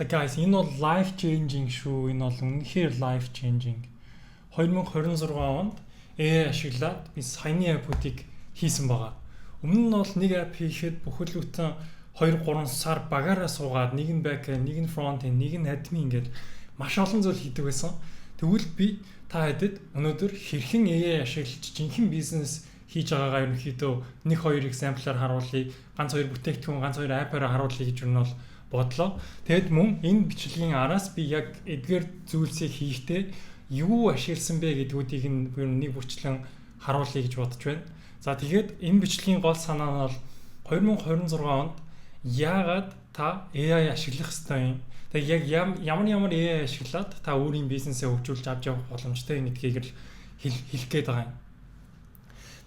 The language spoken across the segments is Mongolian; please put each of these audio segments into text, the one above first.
Guys, энэ бол life changing шүү. Энэ бол үнэхээр life changing. 2026 онд AI ашиглаад би саяны аппуудыг хийсэн байгаа. Өмнө нь бол нэг app хийхэд бүхэл бүтэн 2-3 сар багаараа суугаад нэг нь back-end, нэг нь front-end, нэг нь admin ингээд маш олон зүйл хийдэг байсан. Тэгвэл би та хэдэд өнөөдөр хэрхэн AI ашиглаж жинхэнэ бизнес хийж байгаагаа ерөнхийдөө 1-2 example-аар харуулъя. Ганц хоёр бүтээгдэхүүн, ганц хоёр app-аар харуулъя гэж юу нь бол бодлоо. Тэгэд мөн энэ бичлэгийн араас би яг эдгээр зүйлсийг хийхдээ юу ашигласан бэ гэдгүүдийг нэг бүрчлэн харуулъя гэж бодож байна. За тэгээд энэ бичлэгийн гол санаа нь бол 2026 онд яагаад та AI ашиглах ёстой юм? Тэгээд яг ямар AI ашиглаад та өөрийн бизнесээ хөгжүүлж авч явах боломжтой юм гэдгийг л хэлэх гээд байгаа юм.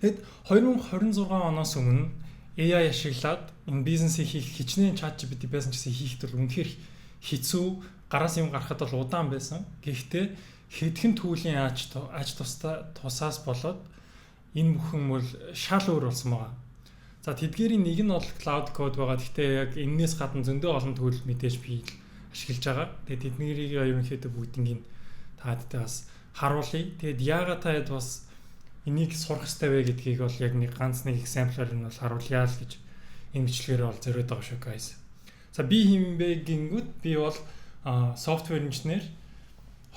Тэгэд 2026 оноос өмнө AI ашиглаад энэ бизнесийг хийх хичнээн ChatGPT байсан гэсэн хийхэд бол үнэхээр хэцүү, гараас юм гарахад бол удаан байсан. Гэхдээ хэдхэн түүлийн ач тусаас болоод энэ бүхэн бол шал өөр болсон байгаа. За тэдгээрийн нэг нь бол cloud code байгаа. Гэхдээ яг энэс гадна зөндөө олон түүл мэдээж би ашиглаж байгаа. Тэгээд тэднийг ерөнхийдөө бүгднийг та хэдтэй бас харуулъя. Тэгээд яагаад та хэд бас энийг сурах хэрэгтэй вэ гэдгийг бол яг нэг ганц нэг example-аар нь бол харуулъя л гэж энэ бичлэгээр бол зориод байгаа шүү guys. За би хэм бэ гингүүд би бол software engineer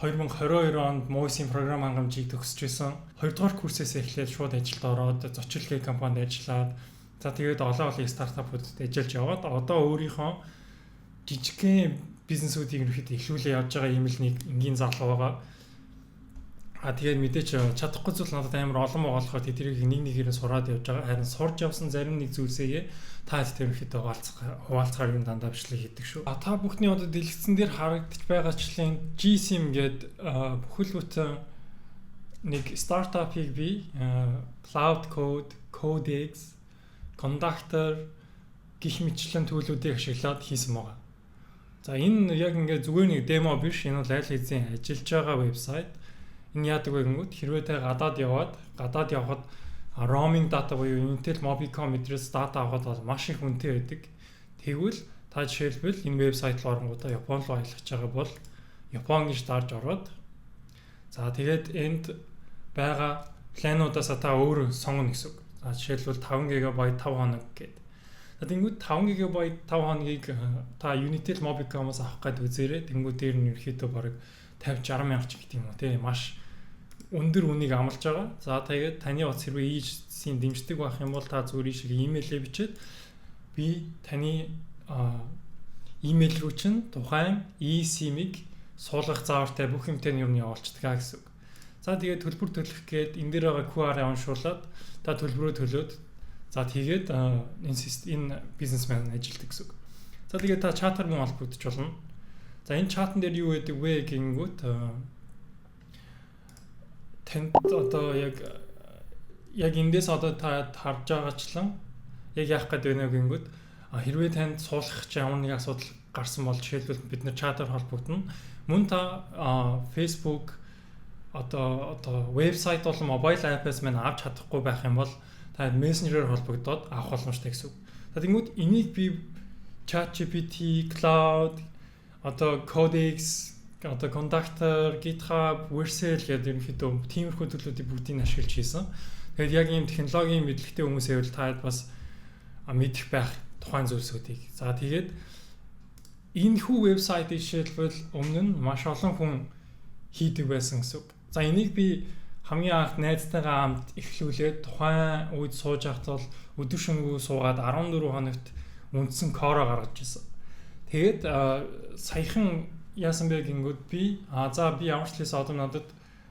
2022 онд MOIS-ийн програм хангамжийг төгсөж байсан. 2 дугаар курсээс эхлээд шууд ажилд ороод зочлолын компанид ажиллаад за тэгээд олон стартапуудад ажиллаж яваад одоо өөрийнхөө жижигхэн бизнесүүдийг ерөөхдөө эхлүүлээ явж байгаа юм л нэг энгийн залуу байгаа. Тэгээд мэдээч чадахгүй зүйл надад амар олон болохоо тэднийг нэг нэгээр сураад явж байгаа. Харин сурж явсан зарим нэг зүйлсээ та хэд ерөөхдөө хуваалцахаар юм дандаа бичлэг хийдэг шүү. Та бүхний одоо дэлгэцэн дээр харагдаж байгаачлын GSIM гээд бүхэл бүтэн нэг стартапыг би Cloud Code, Codex, Conductor гэх мэтлэн төлөвүүдийг ашиглаад хийсэн байгаа. За энэ яг ингээд зүгээр нэг демо биш. Энэ бол аль хэзээ ажиллаж байгаа вебсайт. Энэ яадаг вэ гэнгүүт хэрвээ та гадаад явхад roaming data буюу Intel Mobicom эдрээс дата авахд бол маш их үнэтэй байдаг. Тэгвэл та жишээлбэл энэ вебсайт руу оронгуудаа Япон руу аялах гэж байгаа бол Япон гэж дарж ороод за тэгээд энд байгаа плануудаас та өөрөө сонгоно гэсэн үг. За жишээлбэл 5 GB 5 хоног гэдэг. За тэнгууд 5 GB 5 хоногийг та Unitel Mobicom-оос авах гэдэг үзээрэй. Тэнгууд дээр нь ерөөхдөө бараг 50-60 мянга ч гэдэг юм уу те маш өндөр үнийг амлаж байгаа. За тэгээд таны утас хэрвээ ийшийн дэмждэг байх юм бол та зүгээр шиг имэйлээ бичээд би таны имэйл рүү чинь тухайн eSIM-ийг суулгах заавартай бүх юмтай нь юу нь явуулчихдаг гэсэн үг. За тэгээд төлбөр төлөх гээд энэ дээр байгаа QR-ыг уншуулад та төлбөрөө төлөөд за тэгээд энэ бизнесмен ажилтдаг гэсэн үг. За тэгээд та чатаар мөн холбогдож болно. За энэ чатан дээр юу гэдэг вэ гингүүт танд одоо яг эндээс одоо та харж байгаачлан яг яах гээд байна гингүүт хэрвээ танд суулгах ч ямар нэг асуудал гарсан бол жишээлбэл бид нэр чатаар холбогдно. Мөн та Facebook одоо вебсайт болон мобайл апп-аас мань авч чадахгүй байх юм бол та мессенжерээр холбогдоод авах боломжтой гэсэн үг. За тэгмүүд энийг би ChatGPT, Cloud одоо Codex, одоо Conductor, GitHub, Vercel гэдэг ерөнхийдөө тиймэрхүү төлөвүүдийг бүгдийг ашиглаж хийсэн. Тэгээд яг ийм технологийн мэдлэгтэй хүмүүсээ бол та бас мэдэх байх тухайн зүйлсүүдийг. За тэгээд энэ хүү вебсайтыг жишээлбэл өмнө нь маш олон хүн хийдэг байсан гэсэн үг. За энийг би хамгийн анх найзтайгаа хамт эхлүүлээд тухайн үед сууж байхад бол өдөр шөнөгүй суугаад 14 хоногт үндсэн коро гаргаж ирсэн. Тэгээд саяхан яасан бэ гингүүд би би ямар ч лээс одоо надад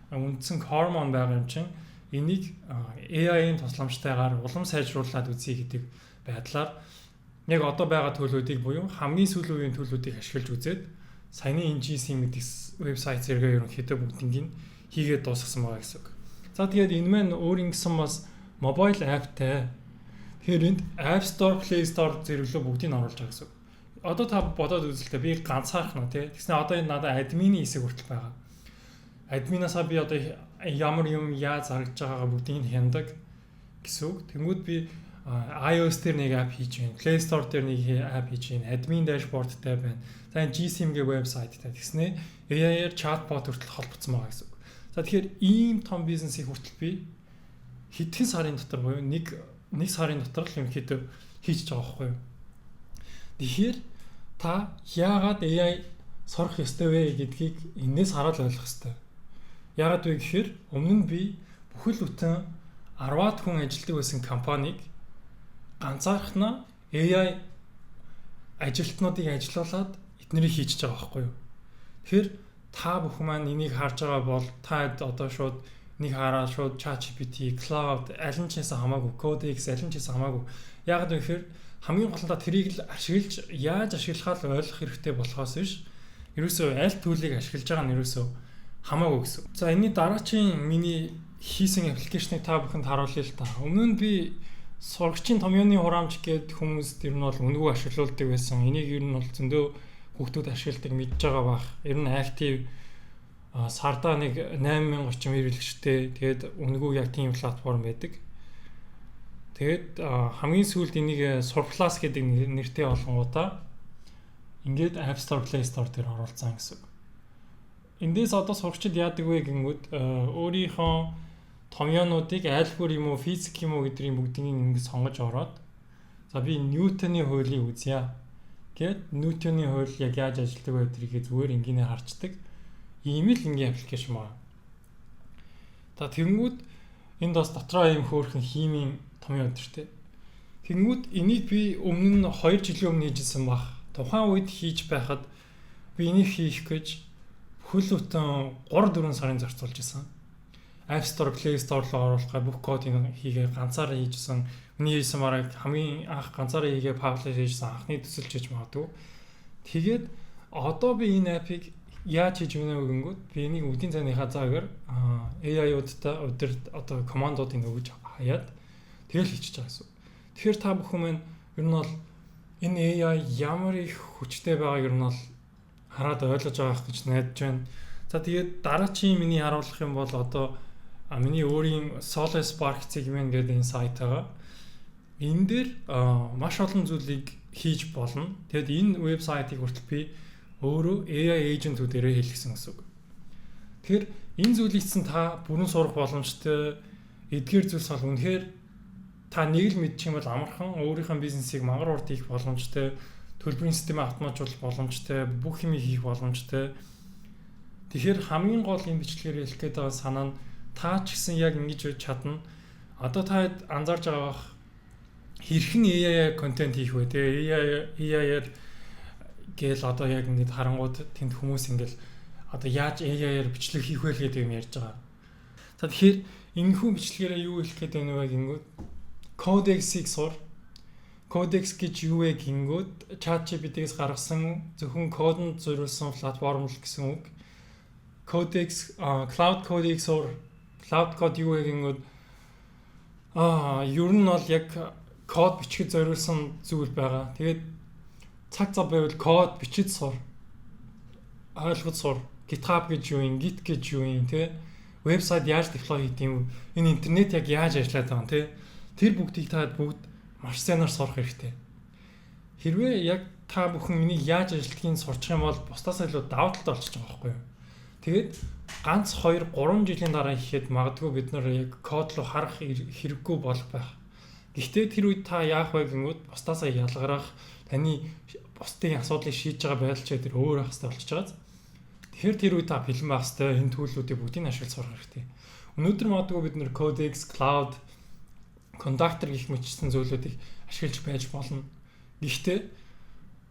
үндсэн гормон байгаа юм чинь энийг AI-ийн тусламжтайгаар улам сайжруулад үзье гэдэг байдлаар яг одоо байгаа төлөвүүдийг буюу хамгийн сүүлийн үеийн төлөвүүдийг ашиглаж үзээд саяны NGSIM гэдэг вебсайт зэрэгээ ерөнхийдөө бүгднийг хийгээд дуусгасан байгаа гэсэн үг. За тэгээд энэ маань өөр ингэсэн бас mobile app-тай тэгэхээр энд App Store, Play Store зэрэглөө бүгдийг нь оруулж байгаа гэсэн үг. Одоо та бодоод үзэлтэй би ганцаарх нь тий. Тэгснэ одоо энэ надад админы хэсэг хүртэл байгаа. Админаасаа би одоо ямар юм яаж харагдж байгаагаа бүгдийг нь хяндаг гэсэн үг. Тэнгүүд би iOS дээр нэг app хийж байна. Play Store дээр нэг app хийж байна. Admin dashboardтай байна. За энэ GSM-гийн вебсайттай тэгснэ. AI-аар chatbot хүртэл холбогдсон байгаа гэсэн үг. За тэгэхээр ийм том бизнесийг хүртэл би хэдхэн сарын дотор буюу нэг сарын дотор л ерөнхийдөө хийж байгаа байхгүй юу. Тэгэхээр та яагаад AI сурах ёстой вэ гэдгийг энэс хараад ойлгох ёстой. Яагаад вэ гэхээр өмнө нь би бүхэл бүтэн 10-аад хүн ажилладаг байсан компанийг ганцаархнаа AI ажилтнуудыг ажилуулад эднэрийг хийж байгаа байхгүй юу. Тэгэхээр та бүхэн маань энийг харж байгаа бол та одоо шууд нэг хараад шууд ChatGPT, Cloud аль нь ч гэсэн хамаагүй, Codex аль нь ч гэсэн хамаагүй. Яагаад вэ гэхээр хамгийн гол нь тэрийг л ашиглаж яаж ашиглахаа л ойлгох хэрэгтэй болохоос биш. Ерөөсөө аль төлийг ашиглаж байгаа нь ерөөсөө хамаагүй гэсэн. За энэний дараачийн миний хийсэн аппликейшнийг та бүхэнд харуулъя л та. Өмнө нь би сурагчийн томьёоны хураамж гэдэг хүмүүс тэр нь бол үнгүү ашиглуулдаг байсан. Энийг ер нь бол зөндөө хүүхдүүд ашигладаг мэдж байгаа бах. Ер нь актив сардаа нэг 8000 орчим хэрэглэгчтэй. Тэгээд үнгүү яг тийм платформ байдаг. Тэгээд хамгийн сүүлд энийг Surplus гэдэг нэртэй болгонгуудаа ингээд App Store, Play Store дээр оруулсан гэсэн. Эндээс одоо сурагчид яадаг вэ гингүүд өөрийнхөө томьёонуудыг аль бүр юм уу, физик юм уу гэдгийг бүгдийг ингээд сонгож ороод за би Ньютоны хуулийг үзье гэд Ньютоны хууль яг яаж ажилладаг вэ гэдгийг зүгээр энгийнээр харцдаг. Ийм л ингийн аппликейшн байна. За тэгэнгүүт энд бас дотроо ийм хөөрхөн химийн томьёо өдөртэй. Тэгэнгүүт энийг би өмнө нь 2 жилийн өмнө хийжсэн баг. Тухайн үед хийж байхад би энийг хийх гэж бүхэл бүтэн 3-4 сарын зарцуулж исэн. App Store, Play Store руу оруулахаа бүх кодыг хийгээ ганцаараа хийжсэн. Миний хийсэн бараг хамгийн анх ганцаараа хийгээ publish хийжсэн анхны төсөлж хийж магадгүй. Тэгээд одоо би энэ апыг яаж хийж өгнө гэнгүүт би энийг үдийн цааныхаа заагаар AI-удаа одоо командуудыг өгж хаяад тэгэл хийчихэж байгаа гэсэн. Тэгэхээр та бүхэн маань ер нь бол энэ AI ямар их хүчтэй байгааг ер нь бол хараад ойлгож байгаа гэж найдаж байна. За тэгээд дараачийн миний харуулах юм бол одоо миний өөрийн Solace Spark segment гэдэг энэ сайт байгаа. Энэ дээр маш олон зүйлийг хийж болно. Тэгэд энэ вебсайтыг хүртэл би өөрөө AI agent-үүдээрээ хэлсэн гэсэн үг. Тэгэхээр энэ зүйлийг чинь та бүрэн сурах боломжтой. Эдгээр зүйлс бол үнэхээр та нэг л мэдчих юм бол амархан өөрийнхөө бизнесийг мангар урд хийх боломжтой. Төлбөрийн системээ автоматжуулах боломжтой. Бүх юм хийх боломжтой. Тэгэхээр хамгийн гол энэ бичлэгээр хэлэх гээд байгаа санаа нь та ч гэсэн яг ингэж чадна. Одоо та анзаарж байгаа хэрхэн AI контент хийх вэ? Тэгээ AI-аар гээл одоо яг ингэж харангууд тэнд хүмүүс ингээл одоо яаж AI-аар бичлэг хийх вэ гэдэг юм ярьж байгаа. За тэгэхээр энэхүү бичлэгээрээ юу хэлэх гээд байна вэ гингүүд Codex-ийг сур. Codex гэж юу вэ гингүүд ChatGPT-ээс гаргасан зөвхөн кодонд зориулсан платформ л гэсэн үг. Codex Cloud Codex сур. Cloud Code юу вэ гингүүд ер нь бол яг код бичгэд зориулсан зүйл байгаа. Тэгээд цаг зав байвал код бичиж сур. Ойлгож сур. GitHub гэж юу юм, Git гэж юу юм те. Вебсайт яаж деплой хийх юм, энэ интернет яг яаж ажиллаад байгаа юм те. Тэр бүгдийг та бүгд маш сайнаар сурах хэрэгтэй. Хэрвээ яг та бүхэн энийг яаж ажилтгийг сурчих юм бол бусдаас илүү давуу талтай болчих жоох байхгүй юу. Тэгээд ганц 2-3 жилийн дараа хийхэд магадгүй бид нар яг код руу харах хэрэггүй болох байх. Гэхдээ тэр үед та яах вэ гингүүд бусдаасаа ялгарах таны бусдын асуудлыг шийдэж байгаа байдал ч тэр өөр ах хэвээр болчихж байгаа. Тэгэхээр тэр үед та бэлэн байх хэвээр энэ төлөвлүүдийг бүгдийг ашиглаж сурах хэрэгтэй. Өнөөдөр магадгүй бид нар Codex, Cloud, Conductor гэх мэтчсэн зүйлүүдийг ашиглаж байж болно. Гэхдээ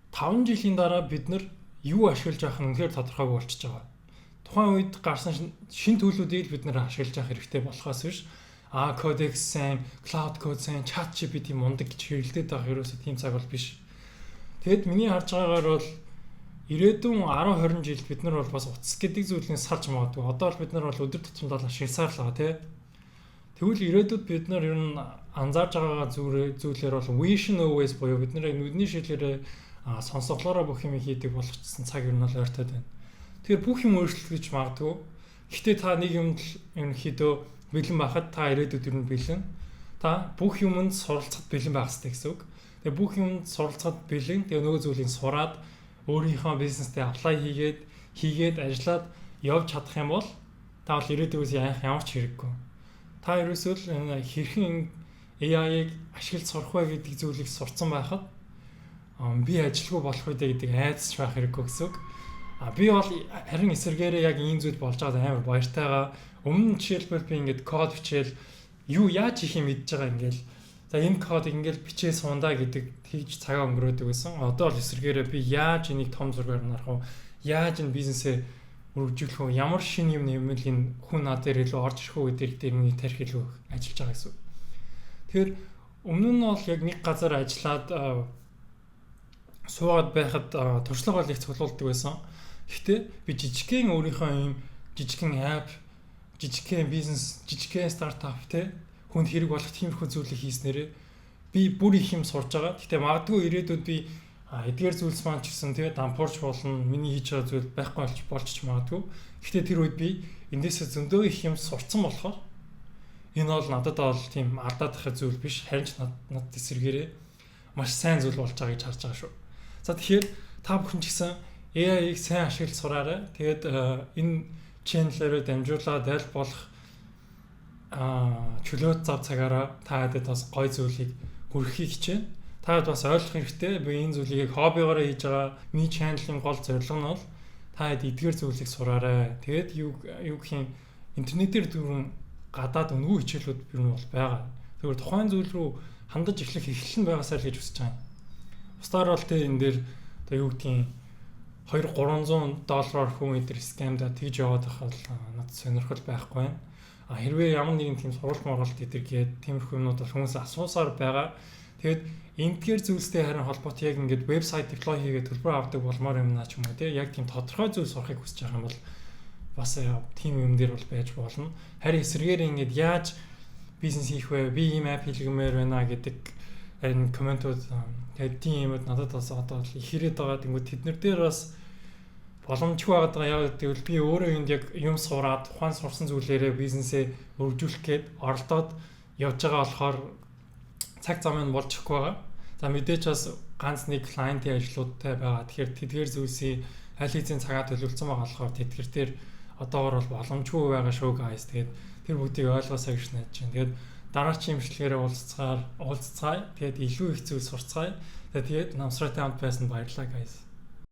5 жилийн дараа бид нар юу ашиглаж авах нь үнэхээр тодорхойгүй болчихж байгаа. Тухайн үед гарсан шинэ төлөвлүүдийг бид нар ашиглаж авах хэрэгтэй болохоос биш Codex сайн, Cloud Code сайн, ChatGPT мундаг гэж хэрэглэдэг байх ерөөсөө тийм цаг бол биш. Тэгэд миний харж байгаагаар бол ирээдүйн 10-20 жилд бид нар бол бас утас гэдэг зүйлээс салж магадгүй. Одоо л бид нар бол өдөр тутамдаа ашигласаар л байгаа тий. Тэгвэл ирээдүйд бид нар ер нь анзаарж байгаа зүйлээр бол vision always буюу бид нар нүдний шийдлэрээ сонсголоороо бүх юм хийдэг болгоцсон цаг ер нь бол ойртоод байна. Тэгэхээр бүх юм өөрчлөгдөж магадгүй. Гэхдээ та нэг юмд ерөнхийдөө бэлэн байхад та ирээдүйд ер нь бэлэн. та бүх юмд суралцахад бэлэн байх хэрэгтэй гэсэн үг. Тэгээ бүх юмд суралцахад бэлэн. Тэгээ нөгөө зүйлийг сураад өөрийнхөө бизнестэй аплай хийгээд ажиллаад явж чадах юм бол та бол ирээдүйгээс ямар ч хэрэггүй. Та ерөөсөө л хэрхэн AI-ыг ашиглаж сурах вэ гэдэг зүйлийг сурцсан байхад би ажилгүй болох үедээ гэдэг айдасч байх хэрэггүй гэсэн үг. Би бол харин эсэргээрээ яг ийм зүйл болж байгаад амар баяртайгаа өмнө нь жишээлбэл би ингээд код бичээл юу яаж хийх юм мэдж байгаа ингээл за энэ кодыг ингээл бичээ сундаа гэдэг хийж цагаа өнгөрөөдөг байсан. Одоо л эсэргээрээ би яаж энийг том зургаар нарах вэ? Яаж энэ бизнесээ өргөжүүлэх вэ? Ямар шинэ юм нэмэл энэ хүн над дээр илүү орж ирэх үү гэдэг дээр миний тарих илүү ажиллаж байгаа гэсэн. Тэгэхээр өмнө нь бол яг нэг газар ажиллаад суугаад байхад туршлага бол их цуглуулдаг байсан. Гэхдээ би жижигхэн өөрийнхөө юм жижигхэн app, жижигхэн бизнес, жижигхэн стартап те хүнд хэрэг болох тиймэрхүү зүйлийг хийснээрээ би бүр их юм сурж байгаа. Гэхдээ магадгүй ирээдүйд би эдгээр зүйлс маань ч гэсэн тэгээ дампуурч болно. Миний хийж байгаа зүйл байхгүй болж ч магадгүй. Гэхдээ тэр үед би эндээсээ зөндөө их юм сурцсан болохоор энэ бол надад бол тийм алдаад их зүйл биш. Харин ч над эсэргээрээ маш сайн зүйл болж байгааг харж байгаа шүү. За тэгэхээр та бүхэн ч гэсэн AI-ыг сайн ашиглаж сураарай. Тэгээд энэ channel-аараа дамжуулаад аль болох чөлөөт зав цагаараа та хэдэд бас гоё зүйлийг хүргэхийг хичээнэ. Та хэд бас ойлгох хэрэгтэй. Би энэ зүйлийг хоббигоороо хийж байгаа. Миний channel-ын гол зорилго нь бол та хэд эдгээр зүйлийг сураарай. Тэгээд юу гэх юм интернетээр дөрвөн гадаад өнгөө хичээлүүд би нь бол байгаа. Тэгэхээр тухайн зүйл рүү хандаж эхлэх эхлэл нь байгаасаа л гэж хүсэж байгаа. Бусдаар бол тэ энэ дээр одоо юу гэдгийг $200-300 хүн эдэр скамда тэгж яваад байх бол надад сонирхол байхгүй байна. Хэрвээ ямар нэгэн тийм сургалт моргалт эдэргээд тиймэрхүү юмнууд бол хүмүүс асуусаар байгаа. Тэгээд эндгээр зүйлстэй харин холбоотой яг ингээд вебсайт деплой хийгээд төлбөр авдаг болмоор юм наа ч юм уу тий яг тийм тодорхой зүйл сурахыг хүсэж байгаа юм бол бас тийм юм дээр бол байж болно. Харин эсрэгээр ингээд яаж бизнес хийх вэ? Би ийм app хийлгэмээр байна гэдэг энэ комментууд тэгээд тийм юмуд надад бас одоо их ирээд байгаа. Тэнгүүд тэднэр дээр бас боломжгүй байгаа. Яг гэвэл би өөрөө энд яг юм сураад ухаан сурсан зүйлээрээ бизнесээ өргөжүүлэх гээд оролдоод явж байгаа болохоор цаг замын болж ихгүй байгаа. За мэдээч бас ганц нэг клиентийн ажлуудтай байгаа. Тэгэхээр тэдгээр зүйлсийн аль хэзээ цагаа төлөвлөсөн байгаа болохоор тэдгэр дээр одоогор бол боломжгүй байгаа шүү guys. Тэгээд тэр бүгдийг ойлгосоо гэж найдаж байна. Тэгээд дараачийн имчилгээрээ уулзцаа. Тэгээд илүү их зүйл сурцгаая. Тэгээд намсраатай хамт байсан баярлалаа guys.